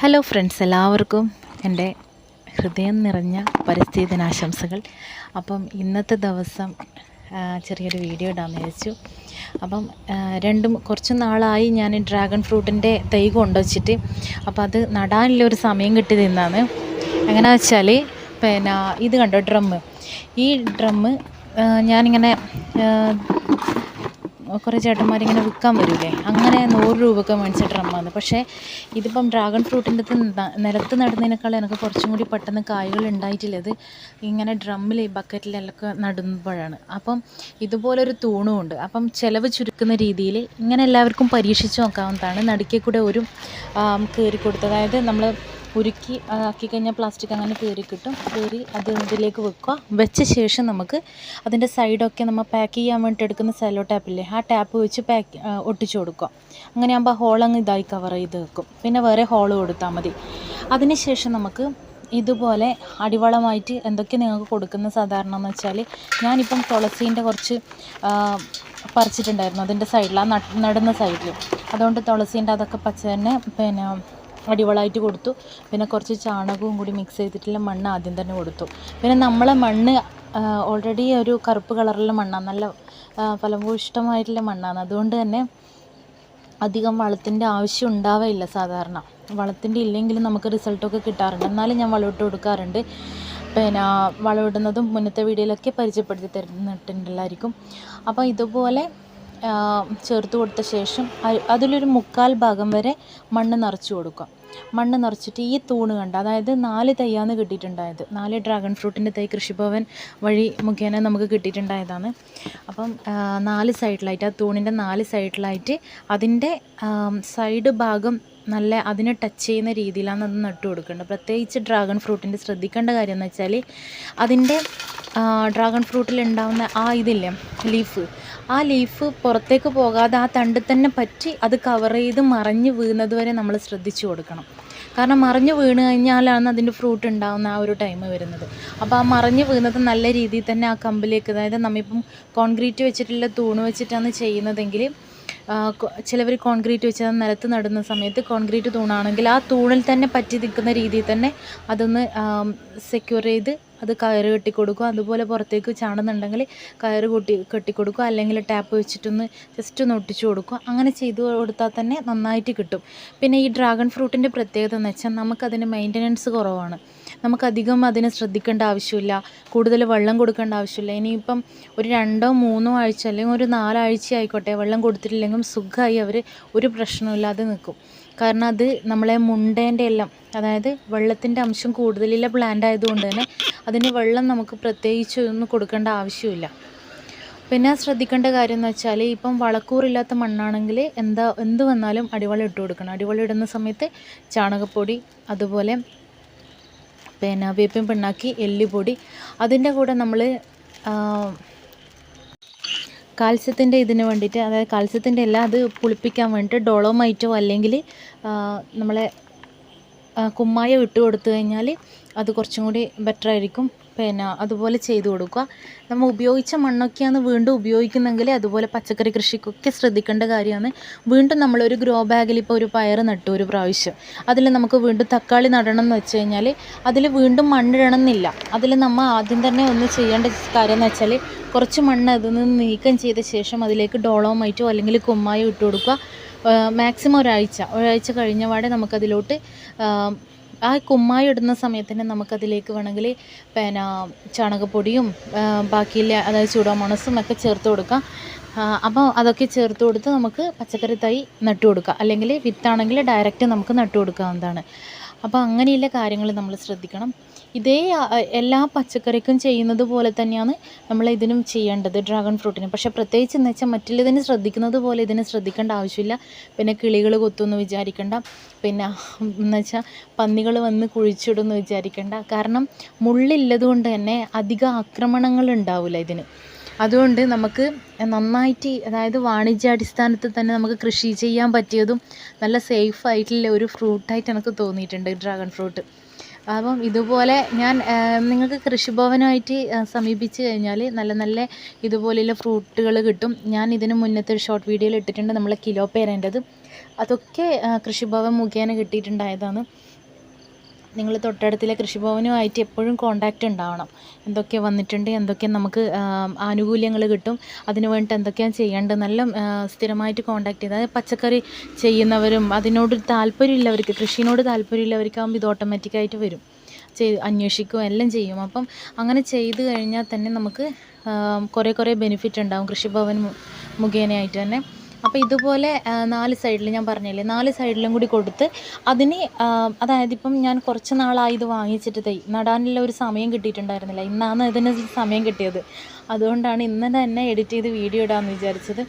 Hello friends, എല്ലാവർക്കും എൻ്റെ ഹൃദയം നിറഞ്ഞ പരിസ്ഥിതി ദിനാശംസകൾ. അപ്പം ഇന്നത്തെ ദിവസം ചെറിയൊരു വീഡിയോ ഇടാമെന്ന് വിചാരിച്ചു. അപ്പം കുറച്ച് നാളായി ഞാൻ ഡ്രാഗൺ ഫ്രൂട്ടിൻ്റെ തൈ കൊണ്ടുവച്ചിട്ട്, അപ്പോൾ അത് നടാനുള്ളൊരു സമയം കിട്ടിയത് ഇന്നാണ്. എങ്ങനെയാണെന്ന് വെച്ചാൽ ഇത് കണ്ടോ, ഈ ഡ്രമ്മ് ഞാനിങ്ങനെ കുറേ ചേട്ടന്മാരിങ്ങനെ വിൽക്കാൻ വരില്ലേ, അങ്ങനെ 100 രൂപയ്ക്ക് മേടിച്ച ഡ്രമ്മാണ്. പക്ഷേ ഇതിപ്പം ഡ്രാഗൺ ഫ്രൂട്ടിൻ്റെ നിലത്ത് നടുന്നതിനേക്കാൾ എനിക്ക് കുറച്ചും കൂടി പെട്ടെന്ന് കായ്കൾ ഉണ്ടായിട്ടില്ലത് ഇങ്ങനെ ഡ്രമ്മിൽ ഈ ബക്കറ്റിലൊക്കെ നടുമ്പോഴാണ്. അപ്പം ഇതുപോലൊരു തൂണും ഉണ്ട്. അപ്പം ചിലവ് ചുരുക്കുന്ന രീതിയിൽ ഇങ്ങനെ എല്ലാവർക്കും പരീക്ഷിച്ച് നോക്കാവുന്നതാണ്. നടുക്കിൽ കൂടെ ഒരു കയറി കൊടുത്ത്, അതായത് നമ്മൾ ഉരുക്കി ആക്കി കഴിഞ്ഞാൽ പ്ലാസ്റ്റിക് അങ്ങനെ കയറി കിട്ടും. കയറി അത് ഇതിലേക്ക് വെച്ച ശേഷം നമുക്ക് അതിൻ്റെ സൈഡൊക്കെ നമ്മൾ പാക്ക് ചെയ്യാൻ വേണ്ടിയിട്ട് എടുക്കുന്ന സെല്ലോ ടാപ്പില്ലേ, ആ ടാപ്പ് വെച്ച് ഒട്ടിച്ചു കൊടുക്കുക. അങ്ങനെ ആകുമ്പോൾ ഹോളങ്ങ് ഇതായി കവർ ചെയ്ത് വെക്കും. പിന്നെ വേറെ ഹോള് കൊടുത്താൽ മതി. അതിനുശേഷം നമുക്ക് ഇതുപോലെ അടിവളമായിട്ട് എന്തൊക്കെ നിങ്ങൾക്ക് കൊടുക്കുന്ന സാധാരണ എന്ന് വെച്ചാൽ, ഞാനിപ്പം തുളസീൻ്റെ കുറച്ച് പറിച്ചിട്ടുണ്ടായിരുന്നു അതിൻ്റെ സൈഡിൽ, ആ നടുന്ന സൈഡിൽ. അതുകൊണ്ട് തുളസീൻ്റെ അതൊക്കെ പച്ച തന്നെ അടിവളമായിട്ട് കൊടുത്തു. പിന്നെ കുറച്ച് ചാണകവും കൂടി മിക്സ് ചെയ്തിട്ടുള്ള മണ്ണ് ആദ്യം തന്നെ കൊടുത്തു. പിന്നെ നമ്മളെ മണ്ണ് ഓൾറെഡി ഒരു കറുപ്പ് കളറിലുള്ള മണ്ണാണ്, നല്ല ഫലഭൂയിഷ്ടമായിട്ടുള്ള മണ്ണാണ്. അതുകൊണ്ട് തന്നെ അധികം വളത്തിൻ്റെ ആവശ്യം ഉണ്ടാവില്ല. സാധാരണ വളത്തിൻ്റെ ഇല്ലെങ്കിലും നമുക്ക് റിസൾട്ടൊക്കെ കിട്ടാറുണ്ട്. എന്നാലും ഞാൻ വളമിട്ട് കൊടുക്കാറുണ്ട്. പിന്നെ വളമിടുന്നതും മുന്നത്തെ വീഡിയോയിലൊക്കെ പരിചയപ്പെടുത്തി തരുന്നിട്ടുണ്ടായിരിക്കും. അപ്പോൾ ഇതുപോലെ ചേർത്ത് കൊടുത്ത ശേഷം അതിലൊരു 1/4 ഭാഗം വരെ മണ്ണ് നിറച്ച് കൊടുക്കുക. മണ്ണ് നിറച്ചിട്ട് ഈ തൂണ് കണ്ട, അതായത് 4 തൈയാണ് കിട്ടിയിട്ടുണ്ടായത്. 4 ഡ്രാഗൺ ഫ്രൂട്ടിൻ്റെ തൈ കൃഷിഭവൻ വഴി മുഖേന നമുക്ക് കിട്ടിയിട്ടുണ്ടായതാണ്. അപ്പം 4 സൈഡിലായിട്ട്, ആ തൂണിൻ്റെ 4 സൈഡിലായിട്ട് അതിൻ്റെ സൈഡ് ഭാഗം നല്ല അതിനെ ടച്ച് ചെയ്യുന്ന രീതിയിലാണ് അത് നട്ടു കൊടുക്കേണ്ടത്. പ്രത്യേകിച്ച് ഡ്രാഗൺ ഫ്രൂട്ടിൻ്റെ ശ്രദ്ധിക്കേണ്ട കാര്യം എന്ന് വെച്ചാൽ, അതിൻ്റെ ഡ്രാഗൺ ഫ്രൂട്ടിൽ ഉണ്ടാകുന്ന ഇതില്ലേ ലീഫ്, ആ ലീഫ് പുറത്തേക്ക് പോകാതെ ആ തണ്ടിൽ തന്നെ പറ്റി അത് കവർ ചെയ്ത് മറിഞ്ഞ് വീഴുന്നത് വരെ നമ്മൾ ശ്രദ്ധിച്ചു കൊടുക്കണം. കാരണം മറിഞ്ഞ് വീണ് കഴിഞ്ഞാലാണ് അതിൻ്റെ ഫ്രൂട്ട് ഉണ്ടാകുന്ന ആ ഒരു ടൈം വരുന്നത്. അപ്പോൾ ആ മറിഞ്ഞ് വീഴുന്നത് നല്ല രീതിയിൽ തന്നെ ആ കമ്പിലേക്ക്, അതായത് നമ്മളിപ്പം കോൺക്രീറ്റ് വെച്ചിട്ടുള്ള തൂണ് വെച്ചിട്ടാണ് ചെയ്യുന്നതെങ്കിൽ, ചിലവർ കോൺക്രീറ്റ് വെച്ച് അത് നിലത്ത് നടുന്ന സമയത്ത് കോൺക്രീറ്റ് തൂണാണെങ്കിൽ ആ തൂണിൽ തന്നെ പറ്റി നിൽക്കുന്ന രീതിയിൽ തന്നെ അതൊന്ന് സെക്യൂർ ചെയ്ത് അത് കയറ് കെട്ടിക്കൊടുക്കുക. അതുപോലെ പുറത്തേക്ക് ചാടുന്നുണ്ടെങ്കിൽ കയറ് കെട്ടിക്കൊടുക്കുക, അല്ലെങ്കിൽ ടാപ്പ് വെച്ചിട്ടൊന്ന് ജസ്റ്റ് ഒന്ന് ഒട്ടിച്ചു കൊടുക്കുക. അങ്ങനെ ചെയ്ത് കൊടുത്താൽ തന്നെ നന്നായിട്ട് കിട്ടും. പിന്നെ ഈ ഡ്രാഗൺ ഫ്രൂട്ടിൻ്റെ പ്രത്യേകത എന്ന് വെച്ചാൽ, നമുക്കതിന് മെയിൻ്റനൻസ് കുറവാണ്. നമുക്കധികം അതിനെ ശ്രദ്ധിക്കേണ്ട ആവശ്യമില്ല, കൂടുതൽ വെള്ളം കൊടുക്കേണ്ട ആവശ്യമില്ല. ഇനിയിപ്പം ഒരു 2-3 ആഴ്ച അല്ലെങ്കിൽ ഒരു 4 ആഴ്ച ആയിക്കോട്ടെ വെള്ളം കൊടുത്തിട്ടില്ലെങ്കിലും സുഖമായി അവർ ഒരു പ്രശ്നമില്ലാതെ നിൽക്കും. കാരണം അത് നമ്മളെ മുണ്ടേൻ്റെ എല്ലാം, അതായത് വെള്ളത്തിൻ്റെ അംശം കൂടുതലുള്ള പ്ലാന്റ് ആയതുകൊണ്ട് തന്നെ അതിന് വെള്ളം നമുക്ക് പ്രത്യേകിച്ച് ഒന്നും കൊടുക്കേണ്ട ആവശ്യമില്ല. പിന്നെ ശ്രദ്ധിക്കേണ്ട കാര്യം എന്ന് വെച്ചാൽ, ഇപ്പം വളക്കൂറില്ലാത്ത മണ്ണാണെങ്കിൽ എന്ത് വന്നാലും അടിവളം ഇട്ട് കൊടുക്കണം. അടിവളം ഇടുന്ന സമയത്ത് ചാണകപ്പൊടി, അതുപോലെ പിന്നെ വേപ്പിൻ പിണ്ണാക്കി, എല്ലുപൊടി, അതിൻ്റെ കൂടെ നമ്മൾ കാൽസ്യത്തിൻ്റെ ഇതിന് വേണ്ടിയിട്ട്, അതായത് കാൽസ്യത്തിൻ്റെ എല്ലാം അത് പുളിപ്പിക്കാൻ വേണ്ടിയിട്ട് ഡോളോമൈറ്റോ അല്ലെങ്കിൽ നമ്മളെ കുമ്മായം ഇട്ട് കൊടുത്തു കഴിഞ്ഞാൽ അത് കുറച്ചും കൂടി ബെറ്റർ ആയിരിക്കും. പിന്നെ അതുപോലെ ചെയ്ത് കൊടുക്കുക. നമ്മൾ ഉപയോഗിച്ച മണ്ണൊക്കെയാണ് വീണ്ടും ഉപയോഗിക്കുന്നെങ്കിൽ, അതുപോലെ പച്ചക്കറി കൃഷിക്കൊക്കെ ശ്രദ്ധിക്കേണ്ട കാര്യമാണ്. വീണ്ടും നമ്മളൊരു ഗ്രോ ബാഗിൽ ഇപ്പോൾ ഒരു പയർ നട്ടു ഒരു പ്രാവശ്യം, അതിൽ നമുക്ക് വീണ്ടും തക്കാളി നടണം എന്ന് വെച്ച് കഴിഞ്ഞാൽ അതിൽ വീണ്ടും മണ്ണിടണം എന്നില്ല. അതിൽ നമ്മൾ ആദ്യം തന്നെ ഒന്ന് ചെയ്യേണ്ട കാര്യം എന്ന് വെച്ചാൽ, കുറച്ച് മണ്ണ് അതിൽ നിന്ന് നീക്കം ചെയ്ത ശേഷം അതിലേക്ക് ഡോളോമൈറ്റോ അല്ലെങ്കിൽ കുമ്മായോ ഇട്ട് കൊടുക്കുക. മാക്സിമം ഒരാഴ്ച കഴിഞ്ഞ പാടെ നമുക്കതിലോട്ട് ആ കുമ്മായി ഇടുന്ന സമയത്ത് തന്നെ നമുക്കതിലേക്ക് വേണമെങ്കിൽ പിന്നെ ചാണകപ്പൊടിയും ബാക്കിയില്ല, അതായത് സ്യൂഡോമോണസും ഒക്കെ ചേർത്ത് കൊടുക്കാം. അപ്പോൾ അതൊക്കെ ചേർത്ത് കൊടുത്ത് നമുക്ക് പച്ചക്കറി തൈ നട്ടു കൊടുക്കാം. അല്ലെങ്കിൽ വിത്താണെങ്കിൽ ഡയറക്റ്റ് നമുക്ക് നട്ടു കൊടുക്കാവുന്നതാണ്. അപ്പോൾ അങ്ങനെയുള്ള കാര്യങ്ങൾ നമ്മൾ ശ്രദ്ധിക്കണം. ഇതേ എല്ലാ പച്ചക്കറിക്കും ചെയ്യുന്നത് പോലെ തന്നെയാണ് നമ്മൾ ഇതിനും ചെയ്യേണ്ടത്, ഡ്രാഗൺ ഫ്രൂട്ടിന്. പക്ഷേ പ്രത്യേകിച്ച് എന്ന് വെച്ചാൽ മറ്റുള്ളതിന് ശ്രദ്ധിക്കുന്നത് പോലെ ഇതിന് ശ്രദ്ധിക്കേണ്ട ആവശ്യമില്ല. പിന്നെ കിളികൾ കൊത്തുമെന്ന് വിചാരിക്കേണ്ട, പിന്നെ എന്ന് വെച്ചാൽ പന്നികൾ വന്ന് കുഴിച്ചിടുമെന്ന് വിചാരിക്കേണ്ട. കാരണം മുള്ളില്ലത് കൊണ്ട് തന്നെ അധിക ആക്രമണങ്ങൾ ഉണ്ടാവില്ല ഇതിന്. അതുകൊണ്ട് നമുക്ക് നന്നായിട്ട്, അതായത് വാണിജ്യാടിസ്ഥാനത്തിൽ തന്നെ നമുക്ക് കൃഷി ചെയ്യാൻ പറ്റിയതും നല്ല സേഫ് ആയിട്ടുള്ള ഒരു ഫ്രൂട്ടായിട്ട് എനിക്ക് തോന്നിയിട്ടുണ്ട് ഡ്രാഗൺ ഫ്രൂട്ട്. അപ്പം ഇതുപോലെ നിങ്ങൾക്ക് കൃഷിഭവനായിട്ട് സമീപിച്ച് കഴിഞ്ഞാൽ നല്ല ഇതുപോലെയുള്ള ഫ്രൂട്ടുകൾ കിട്ടും. ഞാൻ ഇതിന് മുന്നത്തെ ഒരു ഷോർട്ട് വീഡിയോയിൽ ഇട്ടിട്ടുണ്ട് നമ്മളെ കിലോ പേരേൻ്റെത്. അതൊക്കെ കൃഷിഭവൻ മുഖേന കിട്ടിയിട്ടുണ്ടായതാണ്. നിങ്ങൾ തൊട്ടടുത്തുള്ള കൃഷിഭവനുമായിട്ട് എപ്പോഴും കോണ്ടാക്റ്റ് ഉണ്ടാവണം. എന്തൊക്കെ വന്നിട്ടുണ്ട്, എന്തൊക്കെ നമുക്ക് ആനുകൂല്യങ്ങൾ കിട്ടും, അതിന് വേണ്ടിയിട്ട് എന്തൊക്കെയാണ് ചെയ്യേണ്ടത്, നല്ല സ്ഥിരമായിട്ട് കോണ്ടാക്ട് ചെയ്ത്, അതായത് പച്ചക്കറി ചെയ്യുന്നവരും അതിനോട് താല്പര്യമില്ലവർക്ക്, കൃഷിനോട് താല്പര്യമില്ലവർക്കാകുമ്പോൾ ഇത് ഓട്ടോമാറ്റിക്കായിട്ട് വരും, അന്വേഷിക്കുകയും എല്ലാം ചെയ്യും. അപ്പം അങ്ങനെ ചെയ്ത് കഴിഞ്ഞാൽ തന്നെ നമുക്ക് കുറേ ബെനിഫിറ്റ് ഉണ്ടാകും കൃഷിഭവൻ മുഖേനയായിട്ട് തന്നെ. അപ്പോൾ ഇതുപോലെ 4 സൈഡിൽ ഞാൻ പറഞ്ഞില്ലേ, 4 സൈഡിലും കൂടി കൊടുത്ത് അതിന് അതായത് ഇപ്പം ഞാൻ കുറച്ച് നാളായി ഇത് വാങ്ങിച്ചിട്ട് നടാനുള്ള ഒരു സമയം കിട്ടിയിട്ടുണ്ടായിരുന്നില്ല. ഇന്നാണ് ഇതിന് സമയം കിട്ടിയത്. അതുകൊണ്ടാണ് ഇന്ന് തന്നെ എഡിറ്റ് ചെയ്ത് വീഡിയോ ഇടാമെന്ന് വിചാരിച്ചത്.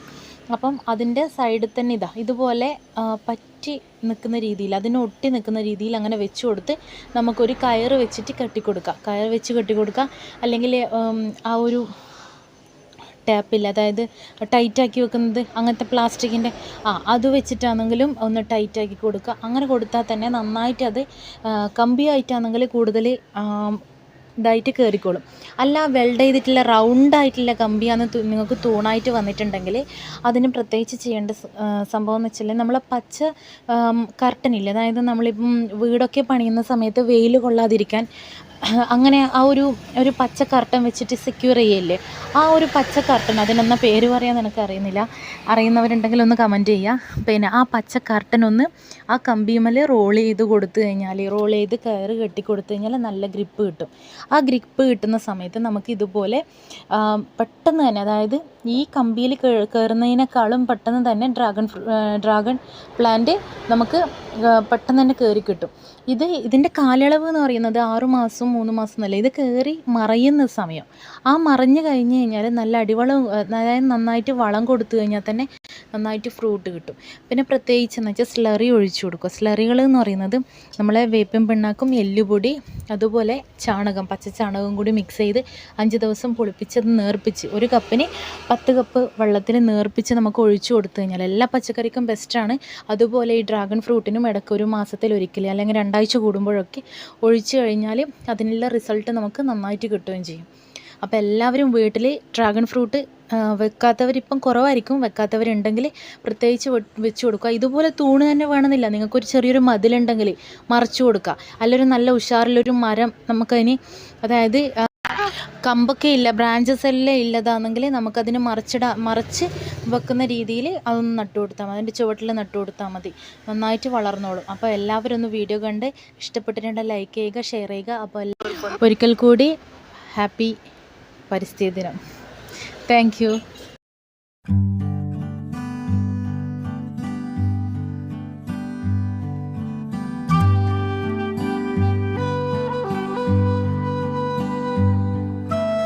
അപ്പം അതിൻ്റെ സൈഡിൽ തന്നെ ഇതുപോലെ പറ്റി നിൽക്കുന്ന രീതിയിൽ, അതിന് ഒട്ടി നിൽക്കുന്ന രീതിയിൽ അങ്ങനെ വെച്ച് കൊടുത്ത് നമുക്കൊരു കയറ് വെച്ചിട്ട് കെട്ടിക്കൊടുക്കാം. കയറ് വെച്ച് കെട്ടിക്കൊടുക്കുക, അല്ലെങ്കിൽ ആ ഒരു ടാപ്പില്ല, അതായത് ടൈറ്റാക്കി വെക്കുന്നത്, അങ്ങനത്തെ പ്ലാസ്റ്റിക്കിൻ്റെ അത് വെച്ചിട്ടാണെങ്കിലും ഒന്ന് ടൈറ്റാക്കി കൊടുക്കുക. അങ്ങനെ കൊടുത്താൽ തന്നെ നന്നായിട്ട് അത് കമ്പിയായിട്ടാണെങ്കിൽ കൂടുതൽ ഇതായിട്ട് കയറിക്കോളും. അല്ല വെൽഡ് ചെയ്തിട്ടുള്ള റൗണ്ടായിട്ടുള്ള കമ്പിയാണ് നിങ്ങൾക്ക് തൂണായിട്ട് വന്നിട്ടുണ്ടെങ്കിൽ അതിന് പ്രത്യേകിച്ച് ചെയ്യേണ്ട സംഭവം എന്ന് വെച്ചാൽ നമ്മളെ പച്ച കർട്ടനില്ല, അതായത് നമ്മളിപ്പം വീടൊക്കെ പണിയുന്ന സമയത്ത് വെയിൽ കൊള്ളാതിരിക്കാൻ അങ്ങനെ ആ ഒരു പച്ച കർട്ടൻ വെച്ചിട്ട് സെക്യൂർ ചെയ്യല്ലേ, ആ ഒരു പച്ച കർട്ടൻ, അതിനെന്ന പേര് പറയാൻ എനിക്ക് അറിയുന്നില്ല, അറിയുന്നവരുണ്ടെങ്കിൽ ഒന്ന് കമൻറ്റ് ചെയ്യുക. പിന്നെ ആ പച്ച കർട്ടൻ ഒന്ന് ആ കമ്പിമേൽ റോൾ ചെയ്ത് കൊടുത്തു കഴിഞ്ഞാൽ, റോൾ ചെയ്ത് കയറ് കെട്ടി കൊടുത്തു കഴിഞ്ഞാൽ നല്ല ഗ്രിപ്പ് കിട്ടും. ആ ഗ്രിപ്പ് കിട്ടുന്ന സമയത്ത് നമുക്ക് ഇതുപോലെ പെട്ടെന്ന് തന്നെ, അതായത് ഈ കമ്പിയിൽ കയറുന്നതിനേക്കാളും പെട്ടെന്ന് തന്നെ ഡ്രാഗൺ പ്ലാന്റ് നമുക്ക് പെട്ടെന്ന് തന്നെ കയറി കിട്ടും. ഇതിൻ്റെ കാലയളവ് എന്ന് പറയുന്നത് 6 മാസം 3 മാസം എന്നല്ല, ഇത് കയറി മറയുന്ന സമയം. ആ മറഞ്ഞു കഴിഞ്ഞ് കഴിഞ്ഞാൽ നല്ല അടിവളം, അതായത് നന്നായിട്ട് വളം കൊടുത്തു കഴിഞ്ഞാൽ തന്നെ നന്നായിട്ട് ഫ്രൂട്ട് കിട്ടും. പിന്നെ പ്രത്യേകിച്ച് എന്ന് വെച്ചാൽ സ്ലറി ഒഴിച്ചു കൊടുക്കുക. സ്ലറികൾ എന്ന് പറയുന്നത് നമ്മളെ വേപ്പിൻ പിണ്ണാക്കും എല്ലുപൊടി അതുപോലെ ചാണകം, പച്ച ചാണകം കൂടി മിക്സ് ചെയ്ത് 5 ദിവസം പുളിപ്പിച്ചത് നേർപ്പിച്ച്, ഒരു കപ്പിന് 10 കപ്പ് വെള്ളത്തിൽ നേർപ്പിച്ച് നമുക്ക് ഒഴിച്ചു കൊടുത്തു കഴിഞ്ഞാൽ എല്ലാ പച്ചക്കറിക്കും ബെസ്റ്റാണ്. അതുപോലെ ഈ ഡ്രാഗൺ ഫ്രൂട്ടിനും ഇടയ്ക്ക് ഒരു മാസത്തിൽ അല്ലെങ്കിൽ 2 ആഴ്ച കൂടുമ്പോഴൊക്കെ ഒഴിച്ചു കഴിഞ്ഞാൽ അതിനുള്ള റിസൾട്ട് നമുക്ക് നന്നായിട്ട് കിട്ടുകയും ചെയ്യും. അപ്പോൾ എല്ലാവരും വീട്ടിൽ ഡ്രാഗൺ ഫ്രൂട്ട് വെക്കാത്തവരിപ്പം കുറവായിരിക്കും, വെക്കാത്തവരുണ്ടെങ്കിൽ പ്രത്യേകിച്ച് വെച്ച് കൊടുക്കുക. ഇതുപോലെ തൂണ് തന്നെ വേണമെന്നില്ല, നിങ്ങൾക്കൊരു ചെറിയൊരു മതിലുണ്ടെങ്കിൽ മറച്ചു കൊടുക്കുക. അല്ലൊരു നല്ല ഉഷാറിലൊരു മരം നമുക്കതിന്, അതായത് കമ്പൊക്കെ ഇല്ല, ബ്രാഞ്ചസ് എല്ലാം ഇല്ലതാണെങ്കിൽ നമുക്കതിന് മറച്ച് വെക്കുന്ന രീതിയിൽ അതൊന്ന് നട്ടു കൊടുത്താൽ മതി, അതിൻ്റെ ചുവട്ടിൽ നട്ടു കൊടുത്താൽ മതി, നന്നായിട്ട് വളർന്നോളും. അപ്പോൾ എല്ലാവരും ഒന്ന് വീഡിയോ കണ്ട് ഇഷ്ടപ്പെട്ടിട്ടുണ്ടെങ്കിൽ ലൈക്ക് ചെയ്യുക, ഷെയർ ചെയ്യുക. അപ്പോൾ ഒരിക്കൽ കൂടി ഹാപ്പി പരിസ്ഥിതി ദിനം. Thank you.